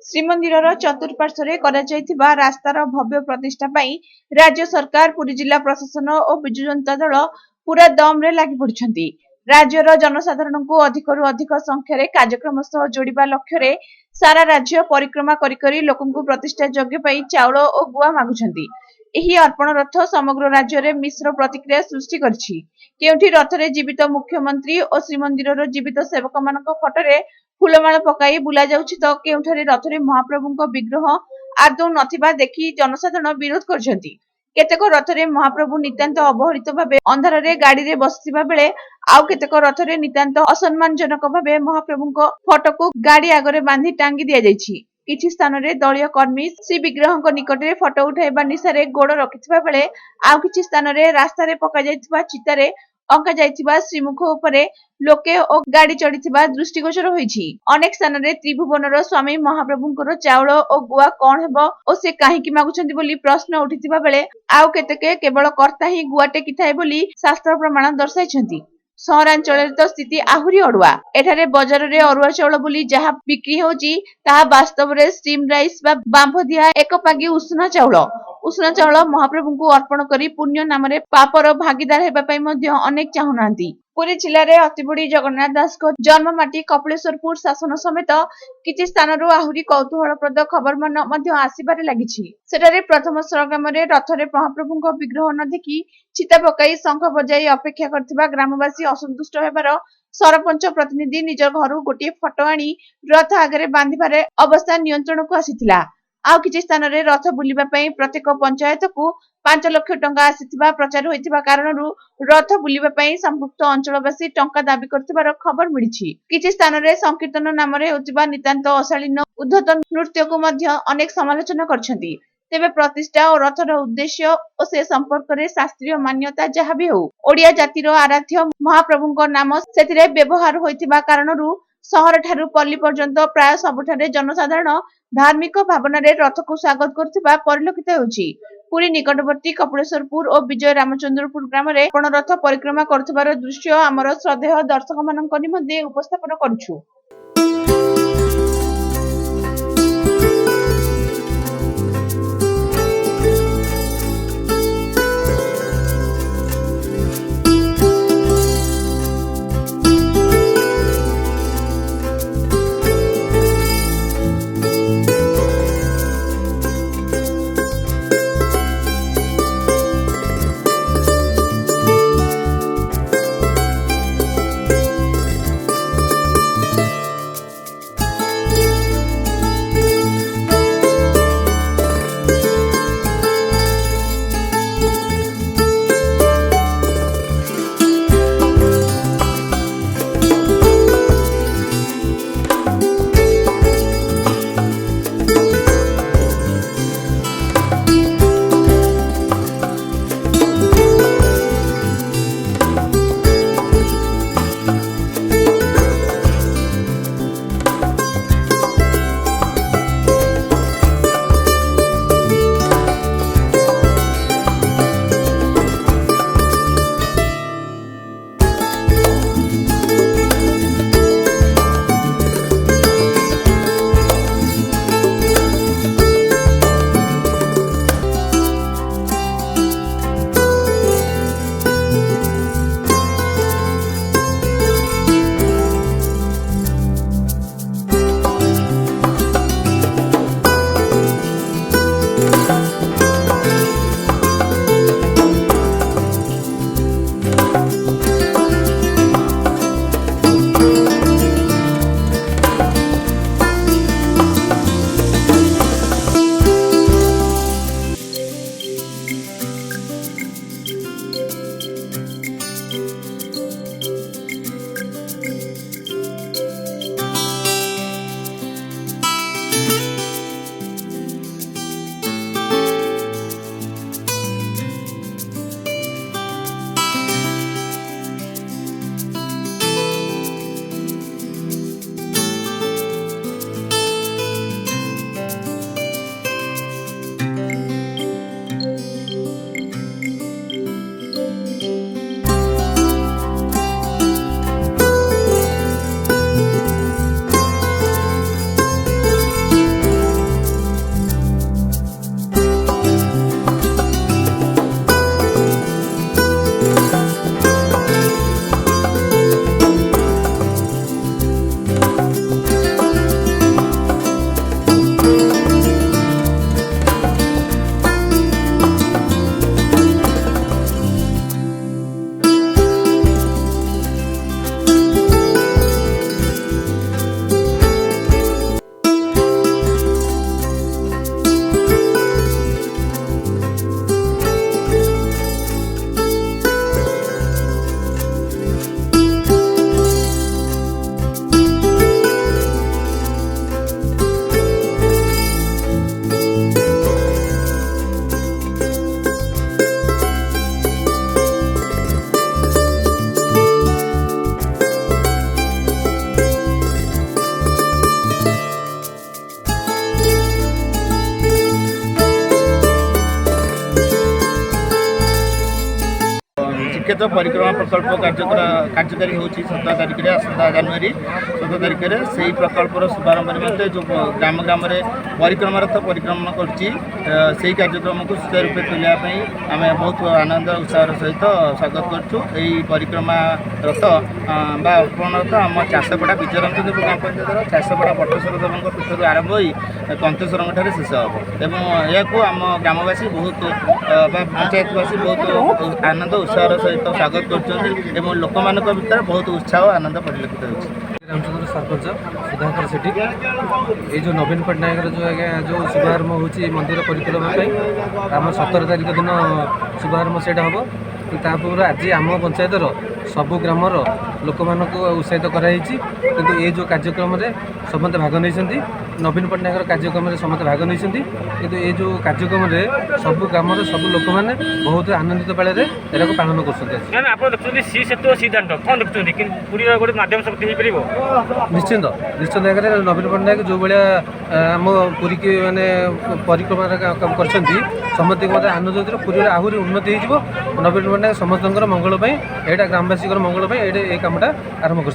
ଶ୍ରୀମନ୍ଦିରର ଚତୁଃପାର୍ଶ୍ୱରେ କରାଯାଇଥିବା ରାସ୍ତାର ଭବ୍ୟ ପ୍ରତିଷ୍ଠା ପାଇଁ ରାଜ୍ୟ ସରକାର, ପୁରୀ ଜିଲ୍ଲା ପ୍ରଶାସନ ଓ ବିଜୁ ଜନତା ଦଳ ପୁରା ଦମରେ ଲାଗି ପଡ଼ିଛନ୍ତି। ରାଜ୍ୟର ଜନସାଧାରଣଙ୍କୁ ଅଧିକରୁ ଅଧିକ ସଂଖ୍ୟାରେ କାର୍ଯ୍ୟକ୍ରମ ସହ ଯୋଡ଼ିବା ଲକ୍ଷ୍ୟରେ ସାରା ରାଜ୍ୟ ପରିକ୍ରମା କରି ଲୋକଙ୍କୁ ପ୍ରତିଷ୍ଠା ଯଜ୍ଞ ପାଇଁ ଚାଉଳ ଓ ଗୁଆ ମାଗୁଛନ୍ତି। ଏହି ଅର୍ପଣ ରଥ ସମଗ୍ର ରାଜ୍ୟରେ ମିଶ୍ର ପ୍ରତିକ୍ରିୟା ସୃଷ୍ଟି କରିଛି। କେଉଁଠି ରଥରେ ଜୀବିତ ମୁଖ୍ୟମନ୍ତ୍ରୀ ଓ ଶ୍ରୀମନ୍ଦିରର ଜୀବିତ ସେବକମାନଙ୍କ ଫଟୋରେ ଫୁଲମାଳ ପକାଇ ବୁଲା ଯାଉଛି ତ କେଉଁଠାରେ ରଥରେ ମହାପ୍ରଭୁଙ୍କ ବିଗ୍ରହ ଆଦୌ ନଥିବା ଦେଖି ଜନସାଧାରଣ ବିରୋଧ କରିଛନ୍ତି। କେତେକ ରଥରେ ମହାପ୍ରଭୁ ନିତାନ୍ତ ଅବହେଳିତ ଭାବେ ଅନ୍ଧାରରେ ଗାଡିରେ ବସିଥିବା ବେଳେ ଆଉ କେତେକ ରଥରେ ନିତାନ୍ତ ଅସମ୍ମାନଜନକ ଭାବେ ମହାପ୍ରଭୁଙ୍କ ଫଟୋକୁ ଗାଡି ଆଗରେ ବାନ୍ଧି ଟାଙ୍ଗି ଦିଆଯାଇଛି। କିଛି ସ୍ଥାନରେ ଦଳୀୟ କର୍ମୀ ଶ୍ରୀବିଗ୍ରହଙ୍କ ନିକଟରେ ଫଟୋ ଉଠାଇବା ନିଶାରେ ଗୋଡ଼ ରଖିଥିବା ବେଳେ ଆଉ କିଛି ସ୍ଥାନରେ ରାସ୍ତାରେ ପକାଯାଇଥିବା ଚିତାରେ ଅଙ୍କା ଯାଇଥିବା ଶ୍ରୀମୁଖ ଉପରେ ଲୋକେ ଓ ଗାଡି ଚଢିଥିବା ଦୃଷ୍ଟିଗୋଚର ହୋଇଛି। ଅନେକ ସ୍ଥାନରେ ତ୍ରିଭୁବନର ସ୍ୱାମୀ ମହାପ୍ରଭୁଙ୍କର ଚାଉଳ ଓ ଗୁଆ କଣ ହେବ ଓ ସେ କାହିଁକି ମାଗୁଛନ୍ତି ବୋଲି ପ୍ରଶ୍ନ ଉଠିଥିବା ବେଳେ ଆଉ କେତେକେ କେବଳ କର୍ତ୍ତା ହିଁ ଗୁଆ ଟେକିଥାଏ ବୋଲି ଶାସ୍ତ୍ର ପ୍ରମାଣ ଦର୍ଶାଇଛନ୍ତି। ସହରାଞ୍ଚଳରେ ତ ସ୍ଥିତି ଆହୁରି ଅଡୁଆ। ଏଠାରେ ବଜାରରେ ଅରୁଆ ଚାଉଳ ବୋଲି ଯାହା ବିକ୍ରି ହେଉଛି ତାହା ବାସ୍ତବରେ ଷ୍ଟିମ୍ ରାଇସ୍ ବା ବାମ୍ଫ ଦିଆ ଏକ ପାଗି ଉଷୁନା ଚାଉଳ। ଉଷୁନା ଚାଉଳ ମହାପ୍ରଭୁଙ୍କୁ ଅର୍ପଣ କରି ପୁଣ୍ୟ ନାମରେ ପାପର ଭାଗିଦାର ହେବା ପାଇଁ ମଧ୍ୟ ଅନେକ ଚାହୁଁନାହାନ୍ତି। ପୁରୀ ଜିଲ୍ଲାରେ ଅତିବଡି ଜଗନ୍ନାଥ ଦାସଙ୍କ ଜନ୍ମମାଟି କପିଳେଶ୍ୱରପୁର ଶାସନ ସମେତ କିଛି ସ୍ଥାନରୁ ଆହୁରି କୌତୂହଳପ୍ରଦ ଖବରମାନ ମଧ୍ୟ ଆସିବାରେ ଲାଗିଛି। ସେଠାରେ ପ୍ରଥମ ସରଗମରେ ରଥରେ ମହାପ୍ରଭୁଙ୍କ ବିଗ୍ରହ ନ ଦେଖି ଚିତା ପକାଇ ଶଙ୍ଖ ବଜାଇ ଅପେକ୍ଷା କରିଥିବା ଗ୍ରାମବାସୀ ଅସନ୍ତୁଷ୍ଟ ହେବାର ସରପଞ୍ଚ ପ୍ରତିନିଧି ନିଜ ଘରୁ ଗୋଟିଏ ଫଟୋ ଆଣି ରଥ ଆଗରେ ବାନ୍ଧିବାରେ ଅବସ୍ଥା ନିୟନ୍ତ୍ରଣକୁ ଆସିଥିଲା। ଆଉ କିଛି ସ୍ଥାନରେ ରଥ ବୁଲିବା ପାଇଁ ପ୍ରତ୍ୟେକ ପଞ୍ଚାୟତକୁ 5 ଲକ୍ଷ ଟଙ୍କା ଆସିଥିବା ପ୍ରଚାର ହୋଇଥିବା କାରଣରୁ ରଥ ବୁଲିବା ପାଇଁ ସମ୍ପୃକ୍ତ ଅଞ୍ଚଳବାସୀ ଟଙ୍କା ଦାବି କରୁଥିବାର ଖବର ମିଳିଛି। କିଛି ସ୍ଥାନରେ ସଂକୀର୍ତ୍ତନ ନାମରେ ହେଉଥିବା ନିତାନ୍ତ ଅଶାଳୀନ ଉଦ୍ଧତ ନୃତ୍ୟକୁ ମଧ୍ୟ ଅନେକ ସମାଲୋଚନା କରିଛନ୍ତି। ତେବେ ପ୍ରତିଷ୍ଠା ଓ ରଥର ଉଦ୍ଦେଶ୍ୟ ଓ ସେ ସମ୍ପର୍କରେ ଶାସ୍ତ୍ରୀୟ ମାନ୍ୟତା ଯାହା ବି ହେଉ, ଓଡ଼ିଆ ଜାତିର ଆରାଧ୍ୟ ମହାପ୍ରଭୁଙ୍କ ନାମ ସେଥିରେ ବ୍ୟବହାର ହୋଇଥିବା କାରଣରୁ ସହରଠାରୁ ପଲ୍ଲୀ ପର୍ଯ୍ୟନ୍ତ ପ୍ରାୟ ସବୁଠାରେ ଜନସାଧାରଣ ଧାର୍ମିକ ଭାବନାରେ ରଥକୁ ସ୍ୱାଗତ କରୁଥିବା ପରିଲକ୍ଷିତ ହେଉଛି। ପୁରୀ ନିକଟବର୍ତ୍ତୀ କପିଳେଶ୍ୱରପୁର ଓ ବିଜୟ ରାମଚନ୍ଦ୍ରପୁର ଗ୍ରାମରେ ଅର୍ପଣ ରଥ ପରିକ୍ରମା କରୁଥିବାର ଦୃଶ୍ୟ ଆମର ଶ୍ରଦ୍ଧେୟ ଦର୍ଶକମାନଙ୍କ ନିମନ୍ତେ ଉପସ୍ଥାପନ କରୁଛୁ। ଶ୍ରୀକ୍ଷେତ୍ର ପରିକ୍रमा प्रकल्प कार्यकारी होची 17 तारिख रे आसंता जनवरी 17 तारिख रे सेही प्रकल्पर शुभारंभ निमंते जो ग्राम ग्राम रे परिक्रमा रथ परिक्रमा करची सेही कार्यक्रम को सुचारू रूपे तुलिया पई आमे बहुत आनंद उत्साह सहित स्वागत करछु। एही परिक्रमा रथ बा अर्पण रथ आम चाषपड़ा विजयरंजनपुर ग्राम पंचायत चाषपड़ा बटेश्वर देवଙ୍କ पीठରୁ आरंभ होई कंतेश्वरଙ୍କ ଠାରେ शेष ହେବ ଏବଂ ଏହାକୁ ଆମ ଗ୍ରାମବାସୀ ବହୁତ ବା ପଞ୍ଚାୟତବାସୀ ବହୁତ ଆନନ୍ଦ ଉତ୍ସାହର ସହିତ ସ୍ୱାଗତ କରୁଛନ୍ତି ଏବଂ ଲୋକମାନଙ୍କ ଭିତରେ ବହୁତ ଉତ୍ସାହ ଆନନ୍ଦ ପରିଲକ୍ଷିତ ହେଉଛି। रामचंद्र सरपंच सुधाकर सेठी ये जो नवीन पट्टनायक जो आज्ञा जो शुभारंभ होची मंदिर परिक्रमा आम 17 तारिख दिन शुभारंभ से हम तापर आज आम पंचायतर सबु ग्रामर लोक मानक उत्साहित कराई किंतु ये जो कार्यक्रम में समस्त भाग नहीं नवीन पट्टनायक कार्यक्रम में समस्त भाग नहीं किंतु ये जो कार्यक्रम में सबु ग्राम सब लोक मैंने बहुत आनंदित बेले पालन कर निश्चिंत निश्चित भाव नवीन पट्टनायक जो भाया आम पुरी की माने परिक्रमा कर समस्त आनंद पुरी आहरी उन्नति हो नवीन पट्टनायक समस्त मंगल यहाँ ग्रामवासी मंगल ये कमटा आरंभ कर।